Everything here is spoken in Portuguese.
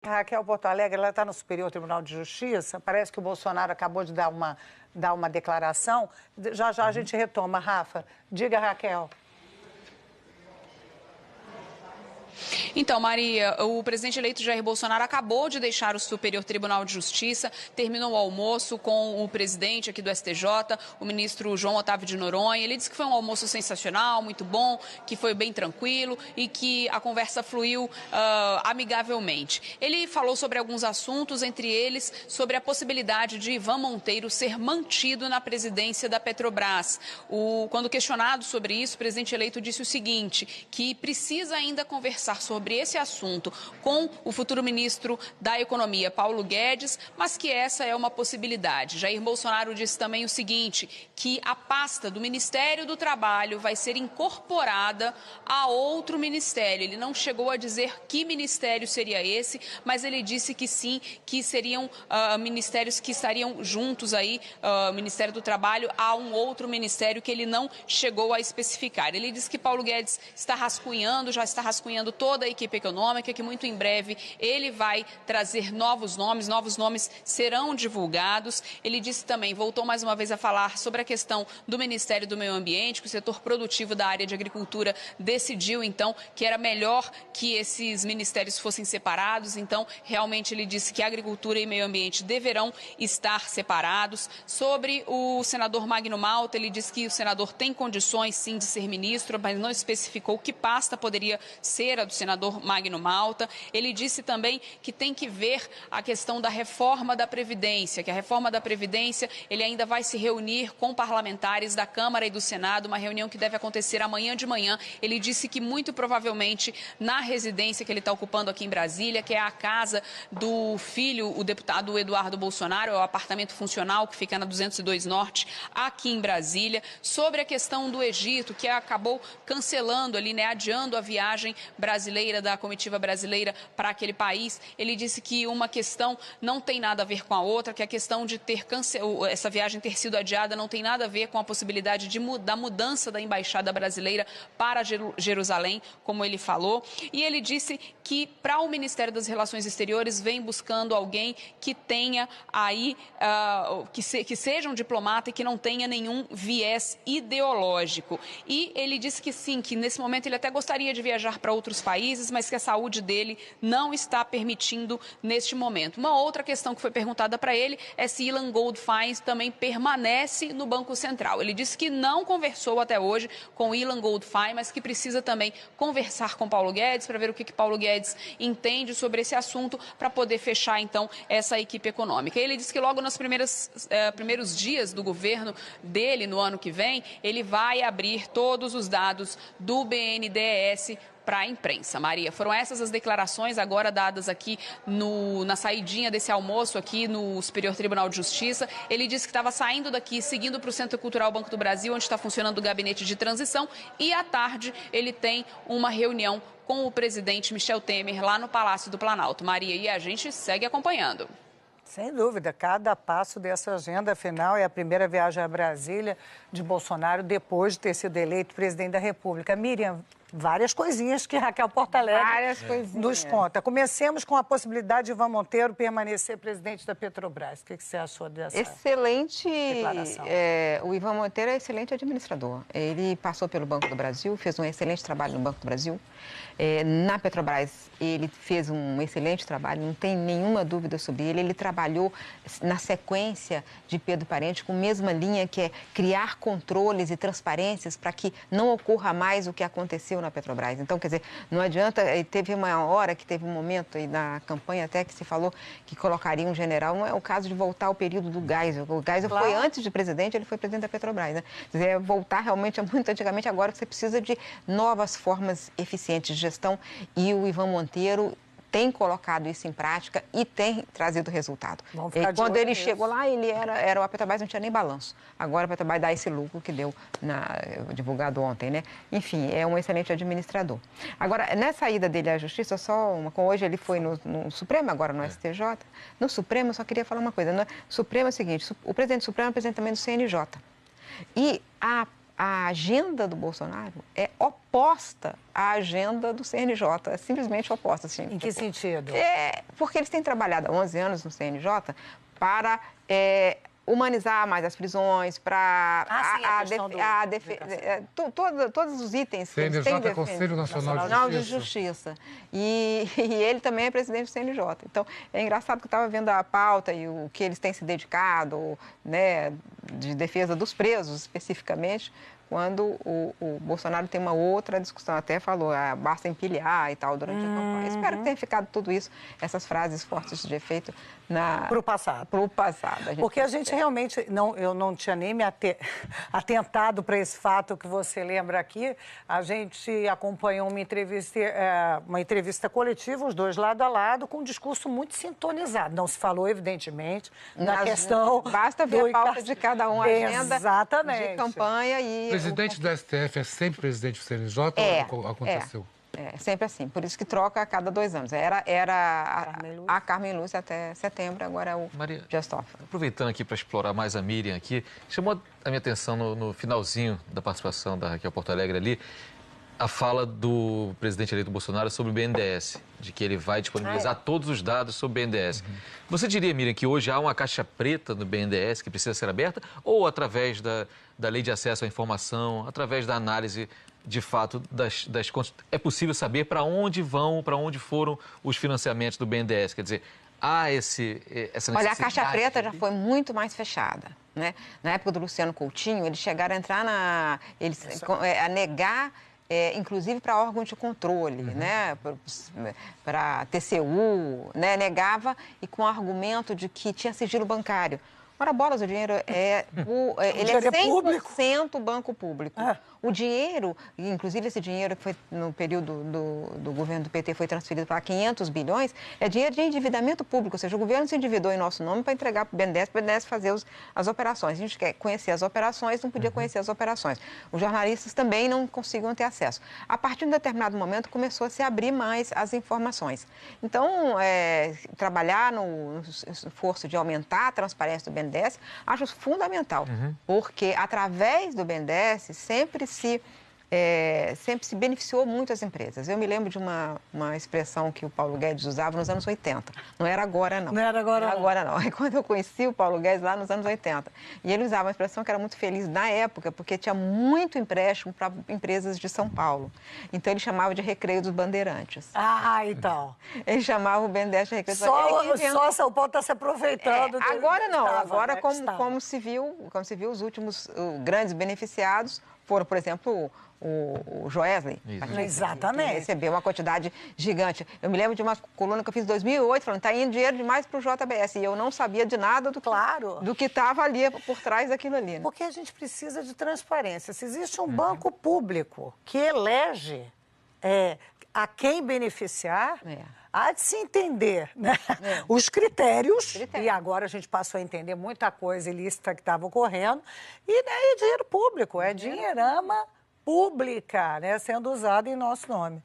A Raquel Porto Alegre, ela está no Superior Tribunal de Justiça. Parece que o Bolsonaro acabou de dar uma declaração. Já a gente retoma. Rafa, diga, Raquel. Então, Maria, o presidente eleito Jair Bolsonaro acabou de deixar o Superior Tribunal de Justiça, terminou o almoço com o presidente aqui do STJ, o ministro João Otávio de Noronha. Ele disse que foi um almoço sensacional, muito bom, que foi bem tranquilo e que a conversa fluiu amigavelmente. Ele falou sobre alguns assuntos, entre eles sobre a possibilidade de Ivan Monteiro ser mantido na presidência da Petrobras. Quando questionado sobre isso, o presidente eleito disse o seguinte, que precisa ainda conversar sobre esse assunto com o futuro ministro da Economia, Paulo Guedes, mas que essa é uma possibilidade. Jair Bolsonaro disse também o seguinte, que a pasta do Ministério do Trabalho vai ser incorporada a outro ministério. Ele não chegou a dizer que ministério seria esse, mas ele disse que sim, que seriam ministérios que estariam juntos aí, Ministério do Trabalho, a um outro ministério que ele não chegou a especificar. Ele disse que Paulo Guedes está rascunhando, já está rascunhando toda a equipe econômica, que muito em breve ele vai trazer novos nomes serão divulgados. Ele disse também, voltou mais uma vez a falar sobre a questão do Ministério do Meio Ambiente, que o setor produtivo da área de agricultura decidiu, então, que era melhor que esses ministérios fossem separados. Então, realmente ele disse que agricultura e meio ambiente deverão estar separados. Sobre o senador Magno Malta, ele disse que o senador tem condições, sim, de ser ministro, mas não especificou que pasta poderia ser a do senador Magno Malta. Ele disse também que tem que ver a questão da reforma da Previdência, que a reforma da Previdência, ele ainda vai se reunir com parlamentares da Câmara e do Senado, uma reunião que deve acontecer amanhã de manhã. Ele disse que muito provavelmente na residência que ele está ocupando aqui em Brasília, que é a casa do filho, o deputado Eduardo Bolsonaro, é o apartamento funcional que fica na 202 Norte, aqui em Brasília. Sobre a questão do Egito, que acabou cancelando ali, né, adiando a viagem brasileira, da comitiva brasileira para aquele país. Ele disse que uma questão não tem nada a ver com a outra, que a questão de ter essa viagem ter sido adiada não tem nada a ver com a possibilidade da mudança da embaixada brasileira para Jerusalém, como ele falou. E ele disse que para o Ministério das Relações Exteriores vem buscando alguém que tenha aí, que seja um diplomata e que não tenha nenhum viés ideológico. E ele disse que sim, que nesse momento ele até gostaria de viajar para outros países, mas que a saúde dele não está permitindo neste momento. Uma outra questão que foi perguntada para ele é se Ilan Goldfein também permanece no Banco Central. Ele disse que não conversou até hoje com Ilan Goldfein, mas que precisa também conversar com Paulo Guedes para ver o que Paulo Guedes entende sobre esse assunto para poder fechar, então, essa equipe econômica. Ele disse que logo nos primeiros dias do governo dele, no ano que vem, ele vai abrir todos os dados do BNDES para a imprensa. Maria, foram essas as declarações agora dadas aqui na saidinha desse almoço aqui no Superior Tribunal de Justiça. Ele disse que estava saindo daqui, seguindo para o Centro Cultural Banco do Brasil, onde está funcionando o gabinete de transição, e à tarde ele tem uma reunião com o presidente Michel Temer lá no Palácio do Planalto. Maria, e a gente segue acompanhando. Sem dúvida, cada passo dessa agenda, afinal, é a primeira viagem a Brasília de Bolsonaro depois de ter sido eleito presidente da República. Miriam, várias coisinhas que Raquel Porto Alegre nos conta. Comecemos com a possibilidade de Ivan Monteiro permanecer presidente da Petrobras. O que você achou dessa declaração? O Ivan Monteiro é excelente administrador. Ele passou pelo Banco do Brasil, fez um excelente trabalho no Banco do Brasil. Na Petrobras, ele fez um excelente trabalho, não tem nenhuma dúvida sobre ele. Ele trabalhou na sequência de Pedro Parente com a mesma linha, que é criar controles e transparências para que não ocorra mais o que aconteceu na Petrobras. Então, quer dizer, não adianta, teve uma hora que teve um momento aí na campanha até que se falou que colocaria um general, não é o caso de voltar ao período do Geisel. O Geisel foi antes de presidente, ele foi presidente da Petrobras, né? Quer dizer, voltar realmente muito antigamente, agora você precisa de novas formas eficientes de gestão e o Ivan Monteiro tem colocado isso em prática e tem trazido resultado. E quando ele chegou lá, a Petrobras não tinha nem balanço. Agora a Petrobras dá esse lucro que deu divulgado ontem, né? Enfim, é um excelente administrador. Agora, nessa ida dele à Justiça, hoje ele foi no Supremo, agora no STJ. No Supremo, eu só queria falar uma coisa. No Supremo é o seguinte, o presidente do Supremo é o presidente também do CNJ. E a agenda do Bolsonaro é oposta à agenda do CNJ, é simplesmente oposta. Assim, em que sentido? Porque eles têm trabalhado há 11 anos no CNJ para humanizar mais as prisões, para todos os itens que eles têm CNJ é Conselho Nacional de Justiça. E ele também é presidente do CNJ. Então, é engraçado que eu estava vendo a pauta e o que eles têm se dedicado, né, de defesa dos presos, especificamente, quando o Bolsonaro tem uma outra discussão, até falou, basta empilhar e tal, durante a campanha. Espero que tenha ficado tudo isso, essas frases fortes de efeito, para o passado. Para o passado. Porque a gente realmente, eu não tinha nem me atentado para esse fato que você lembra aqui. A gente acompanhou uma entrevista coletiva, os dois lado a lado, com um discurso muito sintonizado. Não se falou, evidentemente, da questão... Basta ver a pauta de cada um, a agenda Exatamente. de campanha e... O presidente do STF é sempre presidente do CNJ ou aconteceu? É sempre assim, por isso que troca a cada 2 anos. Era a Carmen Lúcia até setembro, agora é o Dias Toffoli. Aproveitando aqui para explorar mais a Miriam aqui, chamou a minha atenção no finalzinho da participação da Raquel Portalegre ali, a fala do presidente eleito Bolsonaro sobre o BNDES, de que ele vai disponibilizar todos os dados sobre o BNDES. Você diria, Miriam, que hoje há uma caixa preta no BNDES que precisa ser aberta, ou através da lei de acesso à informação, através da análise de fato das contas, é possível saber para onde foram os financiamentos do BNDES? Quer dizer, há essa necessidade... Olha, a caixa preta já foi muito mais fechada, né? Na época do Luciano Coutinho, eles chegaram a entrar a negar, inclusive para órgãos de controle, né? Para TCU, né? Negava e com o argumento de que tinha sigilo bancário. Ora, bolas, o dinheiro ele é 100% banco público. O dinheiro, inclusive esse dinheiro que foi no período do governo do PT foi transferido para 500 bilhões, é dinheiro de endividamento público, ou seja, o governo se endividou em nosso nome para entregar para o BNDES fazer as operações. A gente quer conhecer as operações, não podia conhecer as operações. Os jornalistas também não conseguiam ter acesso. A partir de um determinado momento, começou a se abrir mais as informações. Então, trabalhar no esforço de aumentar a transparência do BNDES, acho fundamental, porque através do BNDES sempre se beneficiou muito as empresas. Eu me lembro de uma expressão que o Paulo Guedes usava nos anos 80. Não era agora, não. Não era agora, não. É quando eu conheci o Paulo Guedes lá nos anos 80. E ele usava uma expressão que era muito feliz na época, porque tinha muito empréstimo para empresas de São Paulo. Então, ele chamava de Recreio dos Bandeirantes. Então. Ele chamava o BNDES de Recreio dos Bandeirantes. Só São Paulo está se aproveitando. Agora não. Agora, como se viu, os últimos grandes beneficiados foram, por exemplo, o Joesley. Exatamente. Que recebeu uma quantidade gigante. Eu me lembro de uma coluna que eu fiz em 2008, falando que está indo dinheiro demais para o JBS. E eu não sabia de nada do que estava ali, por trás daquilo ali. Né? Porque a gente precisa de transparência. Se existe um banco público que elege a quem beneficiar... Há de se entender, né? Os critérios, e agora a gente passou a entender muita coisa ilícita que estava ocorrendo, e é dinheiro público, dinheirama pública, né, sendo usado em nosso nome.